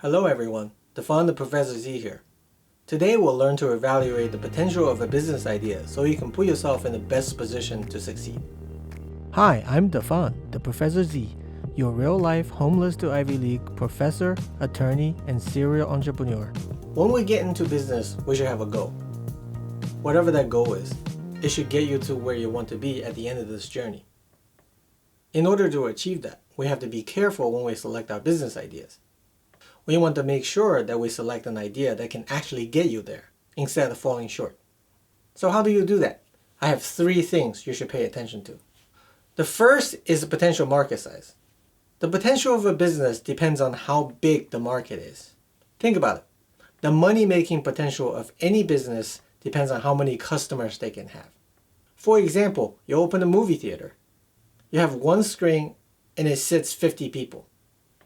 Hello everyone, Dafan the ProfessorZ here. Today we'll learn to evaluate the potential of a business idea so you can put yourself in the best position to succeed. Hi, I'm Dafan, the ProfessorZ, your real-life homeless to Ivy League professor, attorney, and serial entrepreneur. When we get into business, we should have a goal. Whatever that goal is, it should get you to where you want to be at the end of this journey. In order to achieve that, we have to be careful when we select our business ideas. We want to make sure that we select an idea that can actually get you there, instead of falling short. So how do you do that? I have 3 things you should pay attention to. The first is the potential market size. The potential of a business depends on how big the market is. Think about it. The money-making potential of any business depends on how many customers they can have. For example, you open a movie theater. You have one screen and it sits 50 people.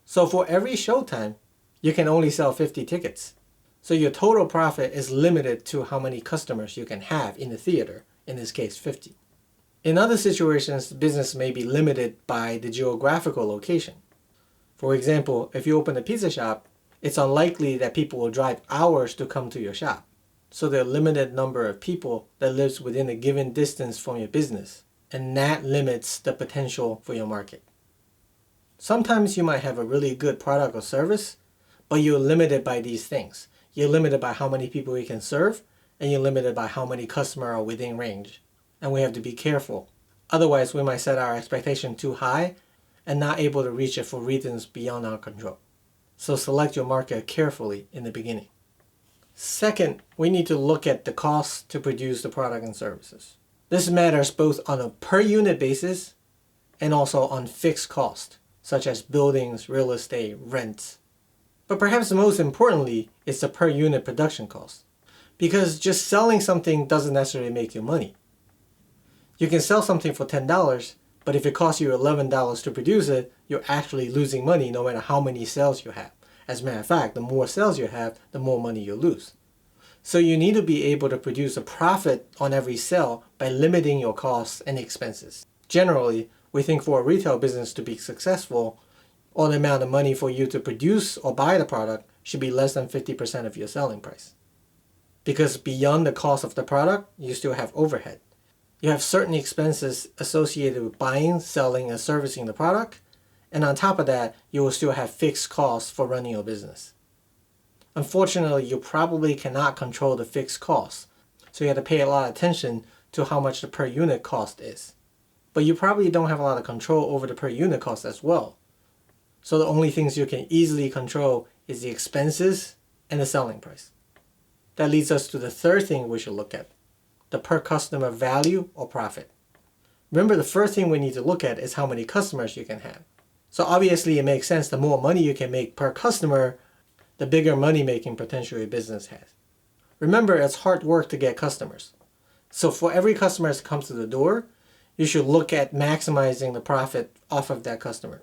So for every showtime, you can only sell 50 tickets. So your total profit is limited to how many customers you can have in the theater, in this case 50. In other situations, the business may be limited by the geographical location. For example, if you open a pizza shop, it's unlikely that people will drive hours to come to your shop. So there are a limited number of people that lives within a given distance from your business, and that limits the potential for your market. Sometimes you might have a really good product or service, but you're limited by these things. You're limited by how many people you can serve, and you're limited by how many customers are within range. And we have to be careful. Otherwise, we might set our expectation too high and not able to reach it for reasons beyond our control. So select your market carefully in the beginning. Second, we need to look at the cost to produce the product and services. This matters both on a per unit basis and also on fixed cost, such as buildings, real estate, rents. But perhaps most importantly is the per unit production cost. Because just selling something doesn't necessarily make you money. You can sell something for $10, but if it costs you $11 to produce it, you're actually losing money no matter how many sales you have. As a matter of fact, the more sales you have, the more money you lose. So you need to be able to produce a profit on every sale by limiting your costs and expenses. Generally, we think for a retail business to be successful, or the amount of money for you to produce or buy the product should be less than 50% of your selling price. Because beyond the cost of the product, you still have overhead. You have certain expenses associated with buying, selling, and servicing the product, and on top of that, you will still have fixed costs for running your business. Unfortunately, you probably cannot control the fixed costs, so you have to pay a lot of attention to how much the per unit cost is. But you probably don't have a lot of control over the per unit cost as well. So the only things you can easily control is the expenses and the selling price. That leads us to the third thing we should look at, the per customer value or profit. Remember, the first thing we need to look at is how many customers you can have. So obviously it makes sense, the more money you can make per customer, the bigger money-making potential your business has. Remember, it's hard work to get customers. So for every customer that comes to the door, you should look at maximizing the profit off of that customer.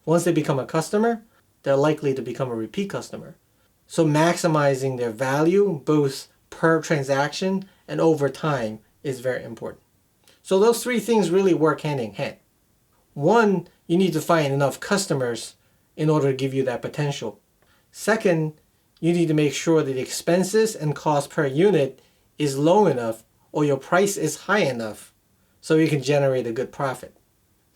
Once they become a customer, they're likely to become a repeat customer. So maximizing their value, both per transaction and over time, is very important. So those 3 things really work hand in hand. One, you need to find enough customers in order to give you that potential. Second, you need to make sure that the expenses and cost per unit is low enough or your price is high enough so you can generate a good profit.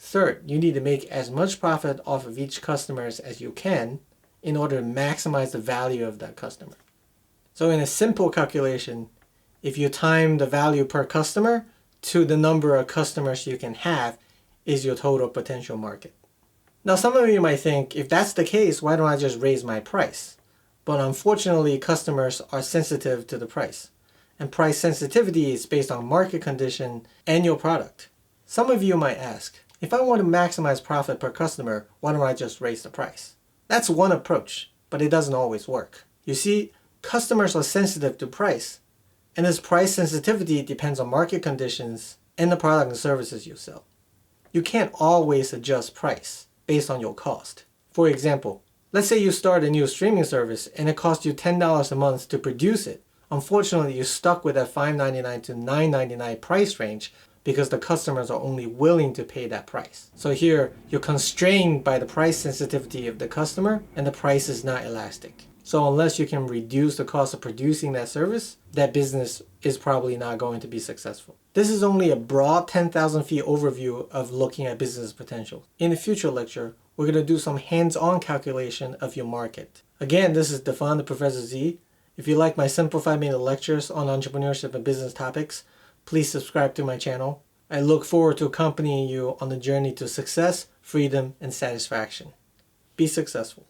Third, you need to make as much profit off of each customer as you can in order to maximize the value of that customer. So in a simple calculation, if you time the value per customer to the number of customers you can have is your total potential market. Now some of you might think, if that's the case, why don't I just raise my price? But unfortunately, customers are sensitive to the price. And price sensitivity is based on market condition and your product. Some of you might ask, if I want to maximize profit per customer, why don't I just raise the price? That's one approach, but it doesn't always work. You see, customers are sensitive to price, and this price sensitivity depends on market conditions and the product and services you sell. You can't always adjust price based on your cost. For example, let's say you start a new streaming service and it costs you $10 a month to produce it. Unfortunately, you're stuck with that $5.99 to $9.99 price range, because the customers are only willing to pay that price. So here, you're constrained by the price sensitivity of the customer, and the price is not elastic. So unless you can reduce the cost of producing that service, that business is probably not going to be successful. This is only a broad 10,000 feet overview of looking at business potential. In the future lecture, we're going to do some hands-on calculation of your market. Again, this is Dafan, the Professor Z. If you like my simplified mini lectures on entrepreneurship and business topics, please subscribe to my channel. I look forward to accompanying you on the journey to success, freedom, and satisfaction. Be successful.